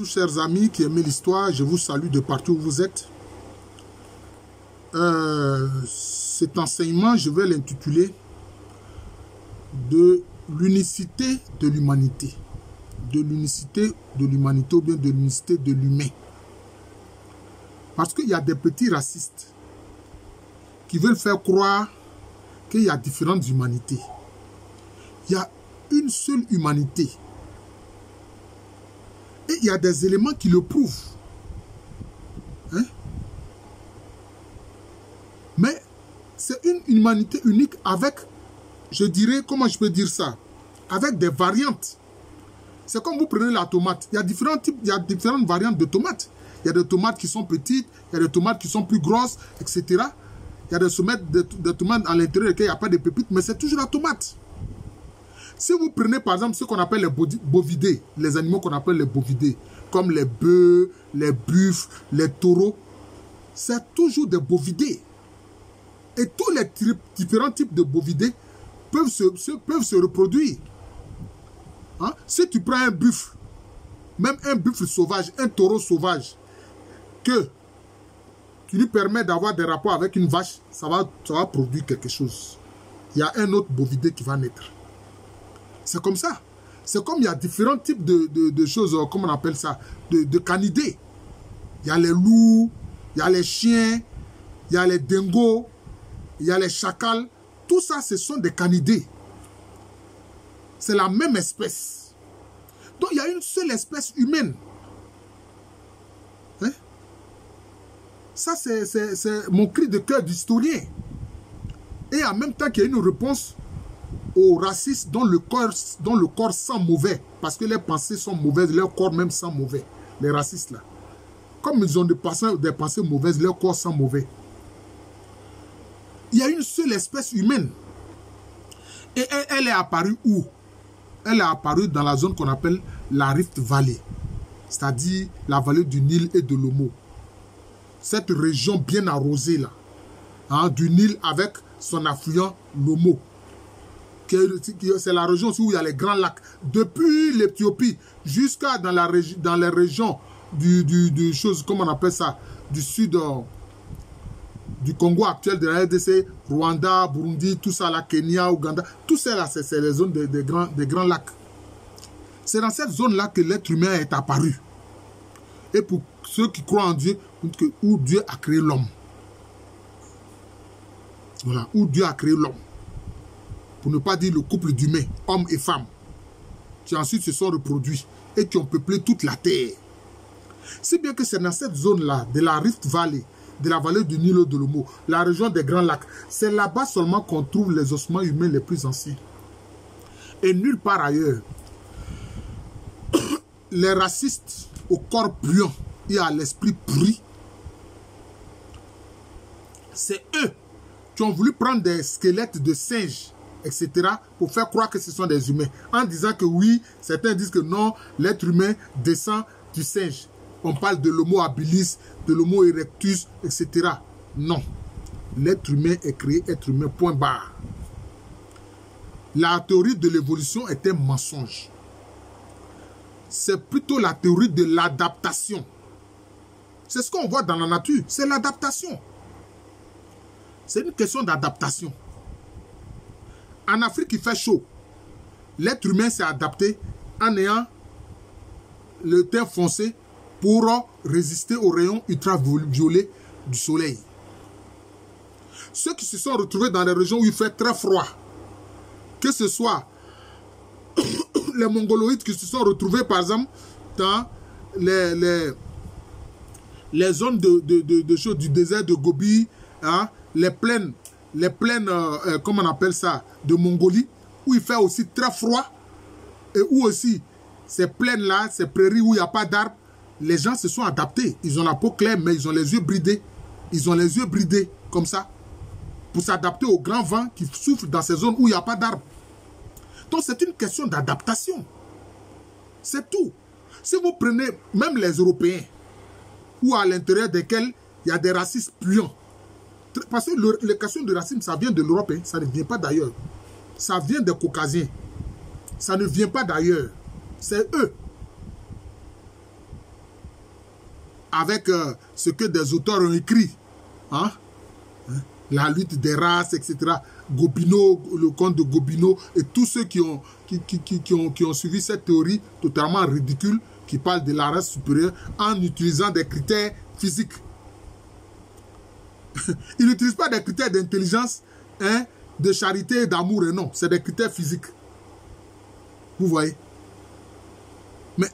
Chers amis qui aiment l'histoire, je vous salue de partout où vous êtes. Cet enseignement, je vais l'intituler de l'unicité de l'humanité. De l'unicité de l'humanité ou bien de l'unicité de l'humain. Parce qu'il y a des petits racistes qui veulent faire croire qu'il y a différentes humanités. Il y a une seule humanité. Et il y a des éléments qui le prouvent. Hein? Mais c'est une humanité unique avec, je dirais, comment je peux dire ça? Avec des variantes. C'est comme vous prenez la tomate. Il y a différents types, il y a différentes variantes de tomates. Il y a des tomates qui sont petites, il y a des tomates qui sont plus grosses, etc. Il y a des tomates à l'intérieur desquelles il n'y a pas de pépites, mais c'est toujours la tomate. Si vous prenez par exemple ce qu'on appelle les bovidés, les animaux qu'on appelle les bovidés, comme les bœufs, les buffles, les taureaux, c'est toujours des bovidés. Et tous les différents types de bovidés peuvent se reproduire. Hein? Si tu prends un buffle, même un buffle sauvage, un taureau sauvage, qui lui permet d'avoir des rapports avec une vache, ça va produire quelque chose. Il y a un autre bovidé qui va naître. C'est comme ça. C'est comme il y a différents types de choses, comment on appelle ça, de canidés. Il y a les loups, il y a les chiens, il y a les dingos, il y a les chacals. Tout ça, ce sont des canidés. C'est la même espèce. Donc, il y a une seule espèce humaine. Hein? Ça, c'est mon cri de cœur d'historien. Et en même temps qu'il y a une réponse aux racistes dont le corps sent mauvais, parce que leurs pensées sont mauvaises, leur corps même sent mauvais, les racistes là. Comme ils ont des pensées mauvaises, leur corps sent mauvais. Il y a une seule espèce humaine. Et elle est apparue où? Elle est apparue dans la zone qu'on appelle la Rift Valley, c'est-à-dire la vallée du Nil et de l'Omo. Cette région bien arrosée là, hein, du Nil avec son affluent l'Omo. C'est la région où il y a les grands lacs. Depuis l'Éthiopie jusqu'à dans les régions du chose, comment on appelle ça, du sud du Congo actuel, de la RDC, Rwanda, Burundi, tout ça là, Kenya, Ouganda, tout ça là, c'est les zones des grands lacs. C'est dans cette zone-là que l'être humain est apparu. Et pour ceux qui croient en Dieu, où Dieu a créé l'homme. Voilà, où Dieu a créé l'homme. Pour ne pas dire le couple d'humains, hommes et femmes, qui ensuite se sont reproduits et qui ont peuplé toute la terre. Si bien que c'est dans cette zone-là, de la Rift Valley, de la vallée du Nil et de l'Omo, la région des Grands Lacs, c'est là-bas seulement qu'on trouve les ossements humains les plus anciens. Et nulle part ailleurs. Les racistes au corps puant et à l'esprit pourri, c'est eux qui ont voulu prendre des squelettes de singes, etc., pour faire croire que ce sont des humains. En disant que oui, certains disent que non, l'être humain descend du singe. On parle de l'Homo habilis, de l'Homo erectus, etc. Non. L'être humain est créé être humain, point barre. La théorie de l'évolution est un mensonge. C'est plutôt la théorie de l'adaptation. C'est ce qu'on voit dans la nature, c'est l'adaptation. C'est une question d'adaptation. En Afrique, il fait chaud. L'être humain s'est adapté en ayant le teint foncé pour résister aux rayons ultraviolets du soleil. Ceux qui se sont retrouvés dans les régions où il fait très froid, que ce soit les mongoloïdes qui se sont retrouvés par exemple dans les zones du désert de Gobi, hein, les plaines, comment on appelle ça, de Mongolie, où il fait aussi très froid, et où aussi ces plaines-là, ces prairies où il n'y a pas d'arbres, les gens se sont adaptés. Ils ont la peau claire, mais ils ont les yeux bridés. Ils ont les yeux bridés, comme ça, pour s'adapter aux grands vents qui soufflent dans ces zones où il n'y a pas d'arbres. Donc c'est une question d'adaptation. C'est tout. Si vous prenez même les Européens, ou à l'intérieur desquels il y a des racistes puants, parce que les questions de racisme, ça vient de l'Europe, hein, ça ne vient pas d'ailleurs. Ça vient des Caucasiens. Ça ne vient pas d'ailleurs. C'est eux. avec ce que des auteurs ont écrit. Hein? La lutte des races, etc. Gobineau, le conte de Gobineau et tous ceux qui ont suivi cette théorie totalement ridicule qui parle de la race supérieure en utilisant des critères physiques. Ils n'utilisent pas des critères d'intelligence, hein, de charité, d'amour et non. C'est des critères physiques. Vous voyez? Mais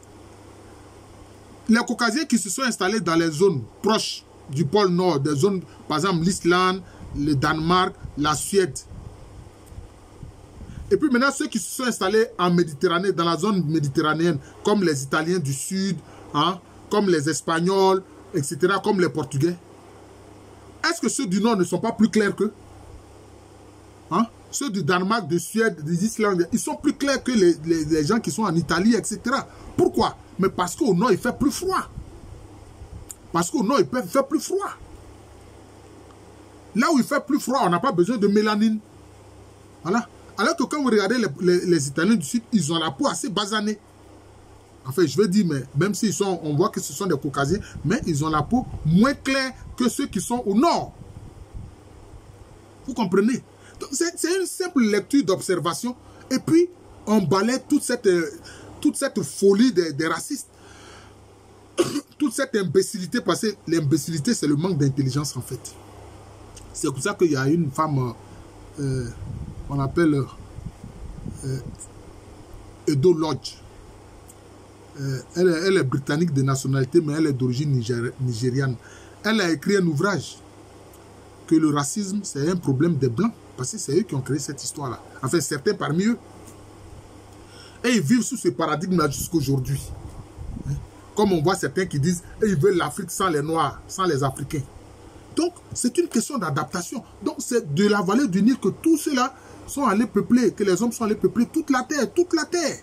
les Caucasiens qui se sont installés dans les zones proches du pôle Nord, des zones, par exemple l'Islande, le Danemark, la Suède. Et puis maintenant, ceux qui se sont installés en Méditerranée, dans la zone méditerranéenne, comme les Italiens du Sud, hein, comme les Espagnols, etc., comme les Portugais. Est-ce que ceux du Nord ne sont pas plus clairs qu'eux? Hein? Ceux du Danemark, de Suède, des Islandais, ils sont plus clairs que les gens qui sont en Italie, etc. Pourquoi? Mais parce qu'au Nord, il fait plus froid. Parce qu'au Nord, il fait plus froid. Là où il fait plus froid, on n'a pas besoin de mélanine. Voilà. Alors que quand vous regardez les Italiens du Sud, ils ont la peau assez basanée. Enfin, je veux dire, mais même s'ils sont, on voit que ce sont des Caucasiens, mais ils ont la peau moins claire que ceux qui sont au Nord. Vous comprenez? C'est une simple lecture d'observation. Et puis, on balaie toute cette folie des racistes. Toute cette imbécilité, parce que l'imbécilité, c'est le manque d'intelligence, en fait. C'est pour ça qu'il y a une femme, on appelle Edo Lodge. Elle est britannique de nationalité, mais elle est d'origine nigériane. Elle a écrit un ouvrage que le racisme, c'est un problème des Blancs, parce que c'est eux qui ont créé cette histoire-là. Enfin, certains parmi eux. Et ils vivent sous ce paradigme-là jusqu'aujourd'hui. Comme on voit certains qui disent ils veulent l'Afrique sans les Noirs, sans les Africains. Donc, c'est une question d'adaptation. Donc, c'est de la vallée du Nil que tous ceux-là sont allés peupler, que les hommes sont allés peupler toute la terre, toute la terre.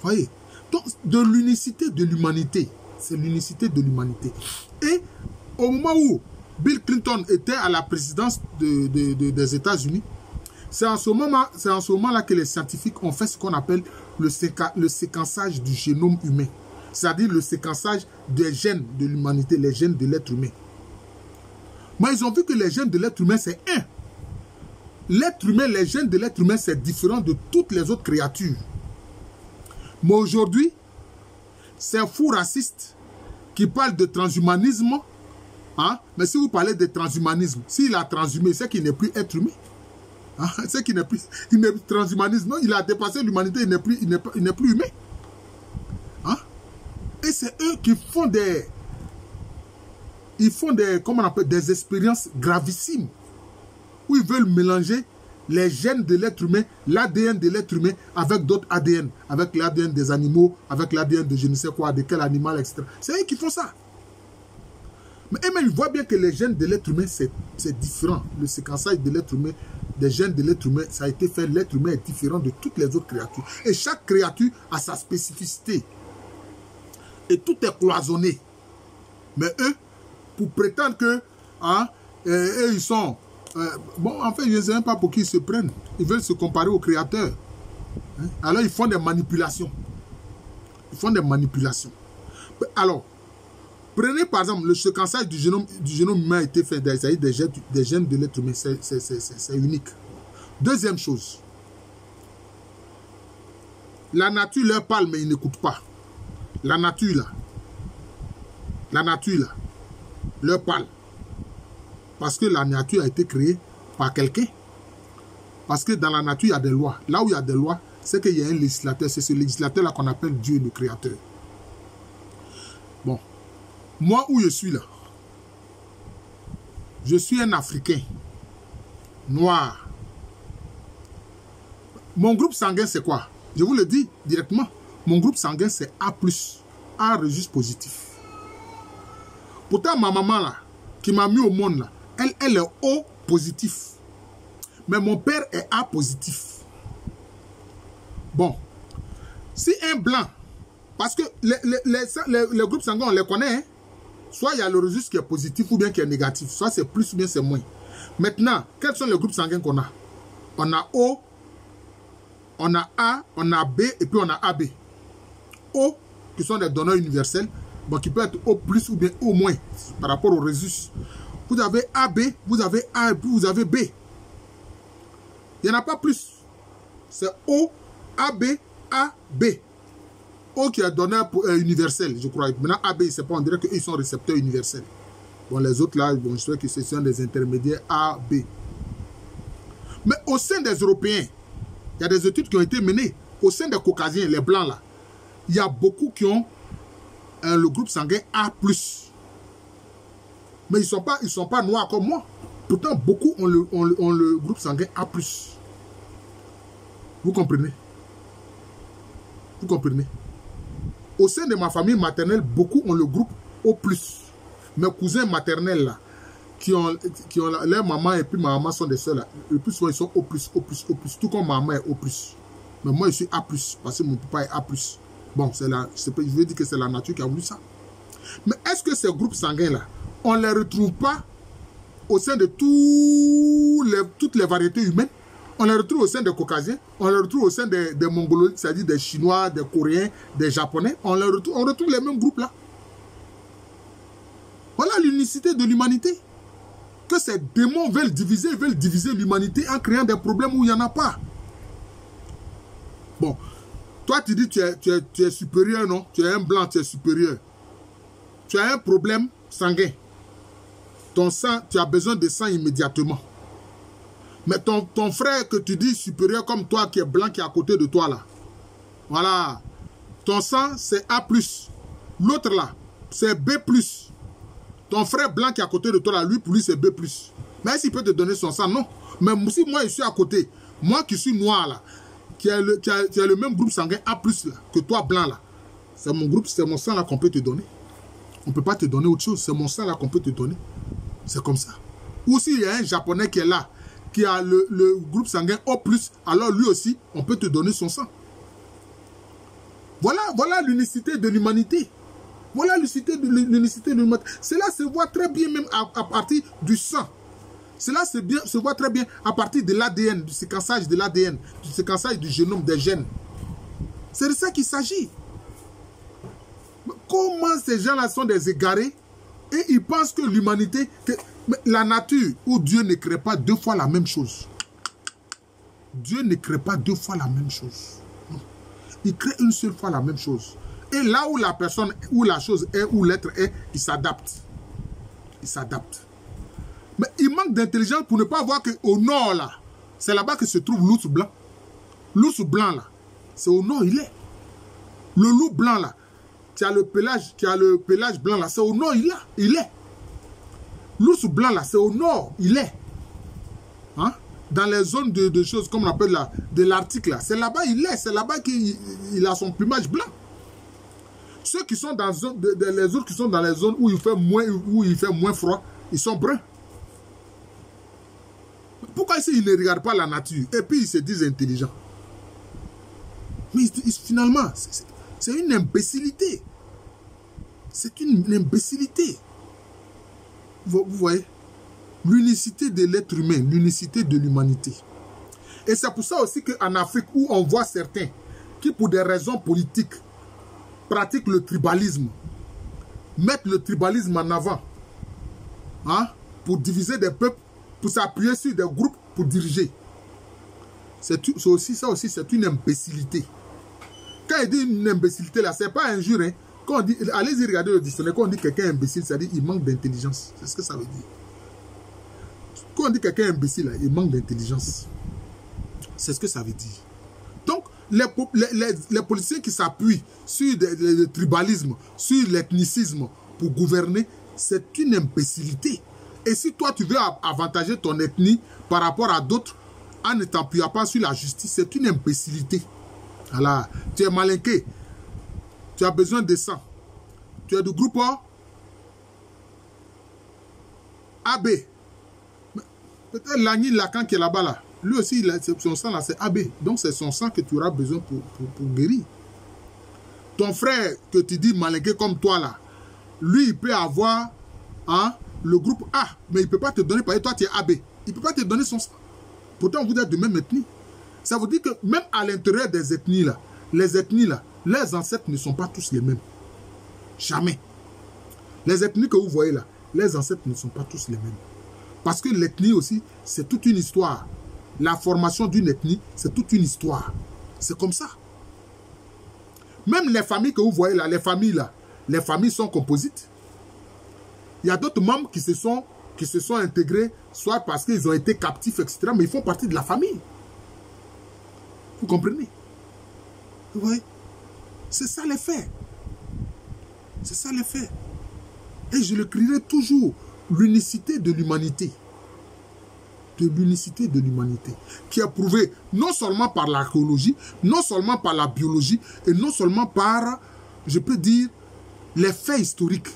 Vous voyez? Donc, de l'unicité de l'humanité. C'est l'unicité de l'humanité. Et au moment où Bill Clinton était à la présidence des États-Unis, c'est en ce moment-là que les scientifiques ont fait ce qu'on appelle le séquençage du génome humain. C'est-à-dire le séquençage des gènes de l'humanité, les gènes de l'être humain. Mais ils ont vu que les gènes de l'être humain, c'est un. L'être humain, les gènes de l'être humain, c'est différent de toutes les autres créatures. Mais aujourd'hui, c'est un fou raciste qui parle de transhumanisme. Hein? Mais si vous parlez de transhumanisme, s'il a transhumé, c'est qu'il n'est plus être humain. Hein? C'est qu'il n'est plus transhumanisme. Non, il a dépassé l'humanité, il n'est plus humain. Hein? Et c'est eux qui font comment on appelle, des expériences gravissimes où ils veulent mélanger les gènes de l'être humain, l'ADN de l'être humain avec d'autres ADN, avec l'ADN des animaux, avec l'ADN de je ne sais quoi, de quel animal, etc. C'est eux qui font ça. Mais eux-mêmes, ils voient bien que les gènes de l'être humain, c'est différent. Le séquençage de l'être humain, des gènes de l'être humain, ça a été fait. L'être humain est différent de toutes les autres créatures. Et chaque créature a sa spécificité. Et tout est cloisonné. Mais eux, pour prétendre que, hein, eux, ils sont... bon, en fait, je ne sais même pas pour qui ils se prennent. Ils veulent se comparer au créateur. Hein? Alors, ils font des manipulations. Ils font des manipulations. Alors, prenez par exemple le séquençage du génome humain a été fait des gènes de l'être humain. C'est unique. Deuxième chose. La nature leur parle, mais ils n'écoutent pas. La nature, là, leur parle. Parce que la nature a été créée par quelqu'un. Parce que dans la nature, il y a des lois. Là où il y a des lois, c'est qu'il y a un législateur. C'est ce législateur-là qu'on appelle Dieu, le Créateur. Bon. Moi, où je suis là, je suis un Africain. Noir. Mon groupe sanguin, c'est quoi? Je vous le dis directement. Mon groupe sanguin, c'est A+. A registre positif. Pourtant, ma maman, là, qui m'a mis au monde, là, elle est O positif. Mais mon père est A positif. Bon. Si un blanc, parce que les groupes sanguins, on les connaît, hein? Soit il y a le registre qui est positif ou bien qui est négatif. Soit c'est plus ou bien c'est moins. Maintenant, quels sont les groupes sanguins qu'on a? On a O, on a A, on a B et puis on a AB. O, qui sont des donneurs universels. bon, qui peut être O plus ou bien O moins par rapport au résus. Vous avez AB, vous avez A, vous avez B. Il n'y en a pas plus. C'est O, AB, A, B. O qui est donné universel, je crois. Maintenant, AB, c'est pas, on dirait qu'ils sont récepteurs universels. Bon, les autres là, bon, je sais que ce sont des intermédiaires A, B. Mais au sein des Européens, il y a des études qui ont été menées. Au sein des Caucasiens, les Blancs là, il y a beaucoup qui ont le groupe sanguin A+. Mais ils sont pas noirs comme moi. Pourtant, beaucoup ont le groupe sanguin A+. Vous comprenez? Vous comprenez? Au sein de ma famille maternelle, beaucoup ont le groupe O+. Mes cousins maternels là, qui ont leur maman et puis ma maman sont des sœurs là. Le plus souvent, ils sont O+, tout comme ma maman est O+. Mais moi, je suis A+, parce que mon papa est A+. Bon, je veux dire que c'est la nature qui a voulu ça. Mais est-ce que ces groupes sanguins là, on ne les retrouve pas au sein de toutes les variétés humaines? On les retrouve au sein des Caucasiens, on les retrouve au sein des Mongols, c'est-à-dire des Chinois, des Coréens, des Japonais. On retrouve les mêmes groupes là. Voilà l'unicité de l'humanité. Que ces démons veulent diviser l'humanité en créant des problèmes où il n'y en a pas. Bon, toi tu dis tu es supérieur, non? Tu es un blanc, tu es supérieur. Tu as un problème sanguin. Ton sang, tu as besoin de sang immédiatement. Mais ton frère que tu dis supérieur comme toi, qui est blanc, qui est à côté de toi là. Voilà. Ton sang, c'est A+. L'autre là, c'est B+. Ton frère blanc qui est à côté de toi là, lui, pour lui, c'est B+. Mais est-ce qu'il peut te donner son sang? Non. Mais si moi, je suis à côté, moi qui suis noir là, qui a le même groupe sanguin A+, là, que toi, blanc là, c'est mon groupe, c'est mon sang là qu'on peut te donner. On ne peut pas te donner autre chose. C'est mon sang là qu'on peut te donner. C'est comme ça. Ou s'il y a un Japonais qui est là, qui a le groupe sanguin O+, alors lui aussi, on peut te donner son sang. Voilà l'unicité de l'humanité. Voilà l'unicité de l'humanité. Cela se voit très bien même à partir du sang. Cela se voit très bien à partir de l'ADN, du séquençage de l'ADN, du séquençage du génome des gènes. C'est de ça qu'il s'agit. Comment ces gens-là sont des égarés et ils pensent que l'humanité, la nature ou Dieu ne crée pas deux fois la même chose. Dieu ne crée pas deux fois la même chose. Non. Il crée une seule fois la même chose. Et là où la personne, où la chose est, où l'être est, il s'adapte. Il s'adapte. Mais il manque d'intelligence pour ne pas voir qu'au nord, là, c'est là-bas que se trouve l'ours blanc. L'ours blanc, là, c'est au nord, il est. Le loup blanc, là, qui a le pelage blanc, là, c'est au nord, il est. L'ours blanc, là, c'est au nord, il est. Hein? Dans les zones de choses, comme on appelle là, de l'Arctique, là, c'est là-bas, il est. C'est là-bas qu'il a son plumage blanc. Ceux qui sont dans les autres qui sont dans les zones où il fait moins froid, ils sont bruns. Pourquoi ici, ils ne regardent pas la nature et puis ils se disent intelligents? Mais finalement, c'est une imbécilité. C'est une imbécilité. Vous voyez? L'unicité de l'être humain, l'unicité de l'humanité. Et c'est pour ça aussi qu'en Afrique, où on voit certains qui, pour des raisons politiques, pratiquent le tribalisme, mettent le tribalisme en avant, hein, pour diviser des peuples, pour s'appuyer sur des groupes pour diriger. C'est une imbécilité. Quand il dit une imbécilité là, c'est pas injure. Hein. Quand on dit, allez-y regarder le dictionnaire, quand on dit quelqu'un imbécile, c'est-à-dire qu'il manque d'intelligence. C'est ce que ça veut dire. Quand on dit quelqu'un imbécile, là, il manque d'intelligence. C'est ce que ça veut dire. Donc, les politiciens qui s'appuient sur le tribalisme, sur l'ethnicisme pour gouverner, c'est une imbécilité. Et si toi, tu veux avantager ton ethnie par rapport à d'autres, en ne t'appuyant pas sur la justice, c'est une imbécilité. Voilà. Tu es malinqué. Tu as besoin de sang. Tu es du groupe AB. Peut-être Lagny Lacan qui est là-bas, là. Lui aussi, son sang, là, c'est AB. Donc, c'est son sang que tu auras besoin pour guérir. Ton frère que tu dis malinqué comme toi, là, lui, il peut avoir le groupe A, mais il ne peut pas te donner, parce que toi, tu es AB. Il ne peut pas te donner son sang. Pourtant, vous êtes de même ethnie. Ça veut dire que même à l'intérieur des ethnies, là, les ethnies, là, leurs ancêtres ne sont pas tous les mêmes. Jamais. Les ethnies que vous voyez là, les ancêtres ne sont pas tous les mêmes. Parce que l'ethnie aussi, c'est toute une histoire. La formation d'une ethnie, c'est toute une histoire. C'est comme ça. Même les familles que vous voyez là, les familles sont composites. Il y a d'autres membres qui se sont intégrés, soit parce qu'ils ont été captifs, etc. Mais ils font partie de la famille. Vous comprenez? Vous voyez? C'est ça les faits. C'est ça les faits. Et je le crierai toujours, l'unicité de l'humanité. De l'unicité de l'humanité. Qui est prouvée non seulement par l'archéologie, non seulement par la biologie, et non seulement par, je peux dire, les faits historiques.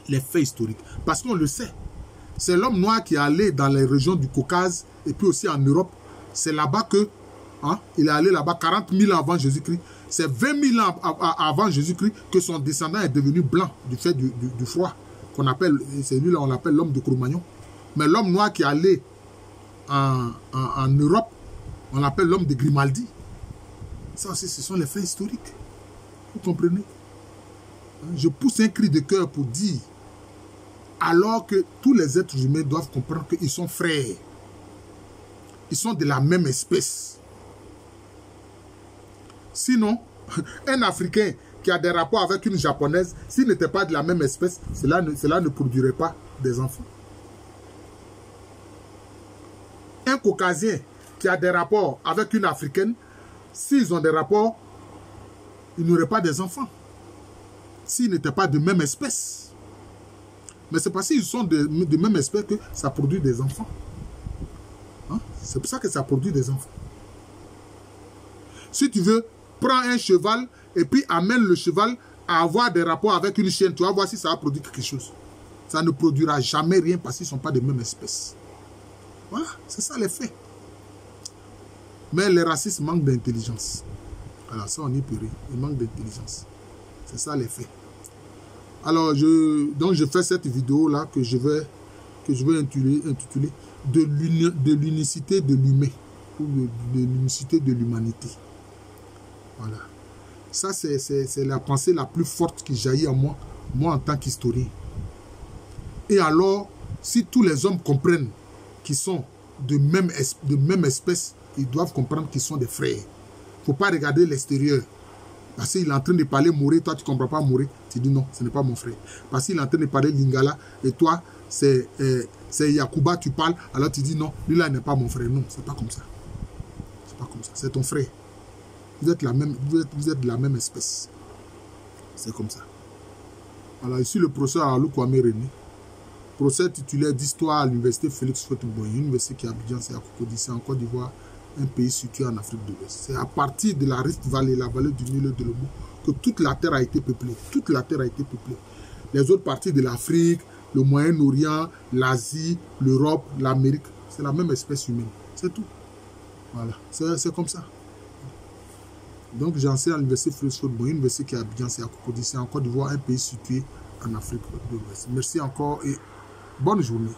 Les faits historiques. Parce qu'on le sait. C'est l'homme noir qui est allé dans les régions du Caucase, et puis aussi en Europe. C'est là-bas que, il est allé là-bas 40 000 ans avant Jésus-Christ. C'est 20 000 ans avant Jésus-Christ que son descendant est devenu blanc du fait du froid. Qu'on appelle, c'est lui-là, on l'appelle l'homme de Cro-Magnon. Mais l'homme noir qui est allé en Europe, on l'appelle l'homme de Grimaldi. Ça aussi, ce sont les faits historiques. Vous comprenez? Je pousse un cri de cœur pour dire, alors que tous les êtres humains doivent comprendre qu'ils sont frères. Ils sont de la même espèce. Sinon, un Africain qui a des rapports avec une Japonaise, s'il n'était pas de la même espèce, cela ne produirait pas des enfants. Un Caucasien qui a des rapports avec une Africaine, s'ils ont des rapports, ils n'auraient pas des enfants. S'ils n'étaient pas de même espèce. Mais c'est parce qu'ils sont de même espèce que ça produit des enfants. C'est pour ça que ça produit des enfants. Si tu veux, prends un cheval et puis amène le cheval à avoir des rapports avec une chienne. Tu vas voir si ça va produire quelque chose. Ça ne produira jamais rien parce qu'ils ne sont pas de même espèce. Voilà, c'est ça les faits. Mais les racistes manquent d'intelligence. Alors ça, on y peut rien. Ils manquent d'intelligence. C'est ça les faits. Alors, donc je fais cette vidéo-là que je vais intituler de l'unicité de l'humain ou de l'unicité de l'humanité. Voilà. Ça, c'est la pensée la plus forte qui jaillit en moi en tant qu'historien. Et alors, si tous les hommes comprennent qu'ils sont de même espèce, ils doivent comprendre qu'ils sont des frères. Il ne faut pas regarder l'extérieur. Parce qu'il est en train de parler Moré, toi tu ne comprends pas Moré. Tu dis non, ce n'est pas mon frère. Parce qu'il est en train de parler Lingala et toi, c'est Yakuba, tu parles, alors tu dis non, lui là n'est pas mon frère. Non, c'est pas comme ça. C'est pas comme ça, c'est ton frère. Vous êtes de la même espèce. C'est comme ça. Alors ici le professeur Alou Kwame René, professeur titulaire d'histoire à l'université Félix Houphouët-Boigny, université qui est à Abidjan, c'est à Cocody, c'est en Côte d'Ivoire, un pays situé en Afrique de l'Ouest. C'est à partir de la Rift Valley, la vallée du Nil et de l'Omo, que toute la terre a été peuplée. Toute la terre a été peuplée. Les autres parties de l'Afrique, le Moyen-Orient, l'Asie, l'Europe, l'Amérique, c'est la même espèce humaine. C'est tout. Voilà, c'est comme ça. Donc j'enseigne à l'université Félix Houphouët-Boigny, université qui est à Abidjan, c'est à Cocody, c'est en Côte d'Ivoire, un pays situé en Afrique de l'Ouest. Merci encore et bonne journée.